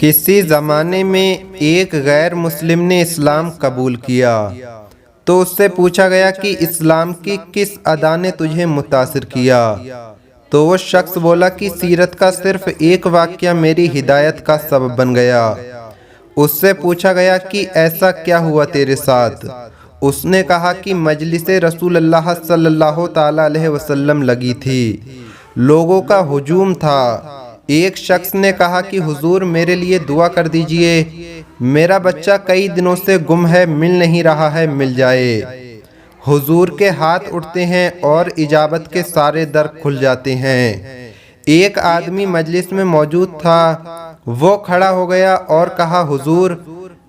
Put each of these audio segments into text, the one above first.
کسی زمانے میں ایک غیر مسلم نے اسلام قبول کیا تو اس سے پوچھا گیا کہ اسلام کی کس ادا نے تجھے متاثر کیا؟ تو وہ شخص بولا کہ سیرت کا صرف ایک واقعہ میری ہدایت کا سبب بن گیا۔ اس سے پوچھا گیا کہ ایسا کیا ہوا تیرے ساتھ؟ اس نے کہا کہ مجلس رسول اللہ صلی اللہ تعالی علیہ وسلم لگی تھی، لوگوں کا ہجوم تھا۔ ایک شخص نے کہا کہ حضور میرے لیے دعا کر دیجئے، میرا بچہ کئی دنوں سے گم ہے، مل نہیں رہا ہے، مل جائے۔ حضور کے ہاتھ اٹھتے ہیں اور اجابت کے سارے در کھل جاتے ہیں۔ ایک آدمی مجلس میں موجود تھا، وہ کھڑا ہو گیا اور کہا حضور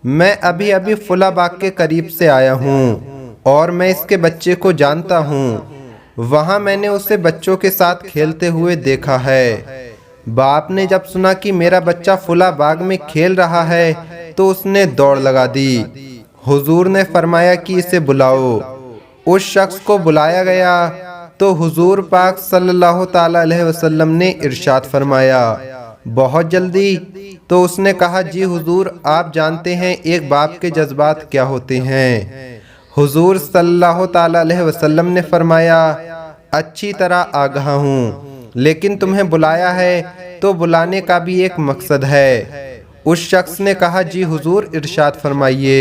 میں ابھی فلاں باغ کے قریب سے آیا ہوں اور میں اس کے بچے کو جانتا ہوں، وہاں میں نے اسے بچوں کے ساتھ کھیلتے ہوئے دیکھا ہے۔ باپ نے جب سنا کہ میرا بچہ فلاں باغ میں کھیل رہا ہے تو اس نے دوڑ لگا دی۔ حضور نے فرمایا کہ اسے بلاؤ۔ اس شخص کو بلایا گیا تو حضور پاک صلی اللہ تعالی علیہ وسلم نے ارشاد فرمایا بہت جلدی؟ تو اس نے کہا جی حضور، آپ جانتے ہیں ایک باپ کے جذبات کیا ہوتے ہیں۔ حضور صلی اللہ تعالی علیہ وسلم نے فرمایا اچھی طرح آگاہ ہوں، لیکن تمہیں بلایا ہے تو بلانے کا بھی ایک مقصد ہے۔ اس شخص نے کہا جی حضور ارشاد فرمائیے۔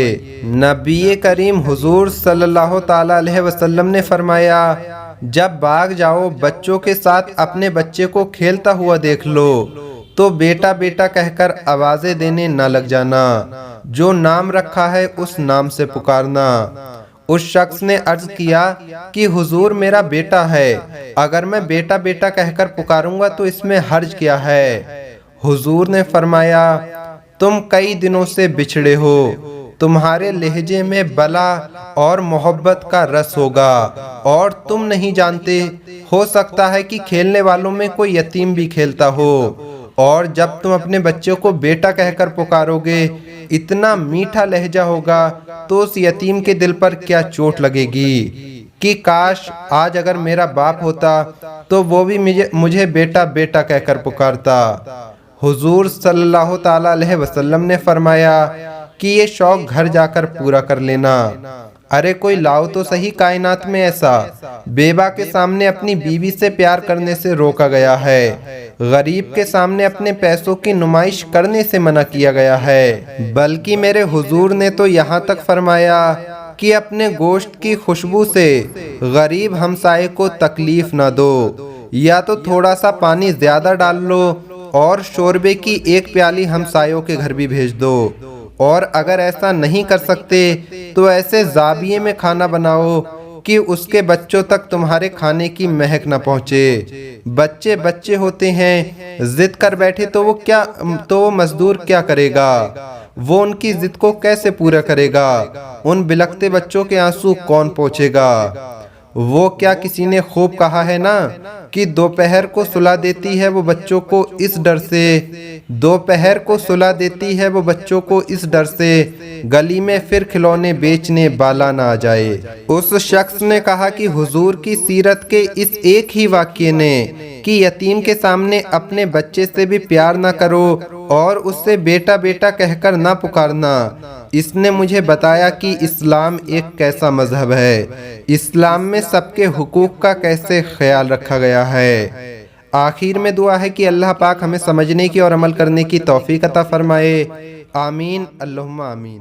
نبی کریم حضور صلی اللہ تعالی علیہ وسلم نے فرمایا جب باغ جاؤ بچوں کے ساتھ اپنے بچے کو کھیلتا ہوا دیکھ لو تو بیٹا بیٹا کہہ کر آوازیں دینے نہ لگ جانا، جو نام رکھا ہے اس نام سے پکارنا۔ اس شخص نے عرض کیا کہ حضور میرا بیٹا ہے، اگر میں بیٹا بیٹا کہہ کر پکاروں گا تو اس میں حرج کیا ہے؟ حضور نے فرمایا تم کئی دنوں سے بچھڑے ہو، تمہارے لہجے میں بلا اور محبت کا رس ہوگا اور تم نہیں جانتے، ہو سکتا ہے کہ کھیلنے والوں میں کوئی یتیم بھی کھیلتا ہو، اور جب تم اپنے بچوں کو بیٹا کہہ کر پکارو گے اتنا میٹھا لہجہ ہوگا تو اس یتیم کے دل پر کیا چوٹ لگے گی کہ کاش آج اگر میرا باپ ہوتا تو وہ بھی مجھے بیٹا بیٹا کہہ کر پکارتا۔ حضور صلی اللہ تعالی علیہ وسلم نے فرمایا کہ یہ شوق گھر جا کر پورا کر لینا۔ ارے کوئی لاؤ تو صحیح کائنات میں ایسا، بیوہ کے سامنے اپنی بیوی سے پیار کرنے سے روکا گیا ہے، غریب کے سامنے اپنے پیسوں کی نمائش کرنے سے منع کیا گیا ہے، بلکہ میرے حضور نے تو یہاں تک فرمایا کہ اپنے گوشت کی خوشبو سے غریب ہمسائے کو تکلیف نہ دو، یا تو تھوڑا سا پانی زیادہ ڈال لو اور شوربے کی ایک پیالی ہمسایوں کے گھر بھی بھیج دو، اور اگر ایسا نہیں کر سکتے تو ایسے زاویے میں کھانا بناؤ کہ اس کے بچوں تک تمہارے کھانے کی مہک نہ پہنچے۔ بچے بچے ہوتے ہیں، ضد کر بیٹھے تو وہ مزدور کیا کرے گا؟ وہ ان کی ضد کو کیسے پورا کرے گا؟ ان بلکتے بچوں کے آنسو کون پوچھے گا؟ وہ کیا کسی نے خوب کہا ہے نا کہ دوپہر کو سلا دیتی ہے وہ بچوں کو اس ڈر سے، دوپہر کو سلا دیتی ہے وہ بچوں کو اس ڈر سے گلی میں پھر کھلونے بیچنے بالا نہ آ جائے۔ اس شخص نے کہا کہ حضور کی سیرت کے اس ایک ہی واقعے نے کہ یتیم کے سامنے اپنے بچے سے بھی پیار نہ کرو اور اس سے بیٹا بیٹا کہہ کر نہ پکارنا، اس نے مجھے بتایا کہ اسلام ایک کیسا مذہب ہے، اسلام میں سب کے حقوق کا کیسے خیال رکھا گیا ہے۔ آخر میں دعا ہے کہ اللہ پاک ہمیں سمجھنے کی اور عمل کرنے کی توفیق عطا فرمائے، آمین اللہم آمین۔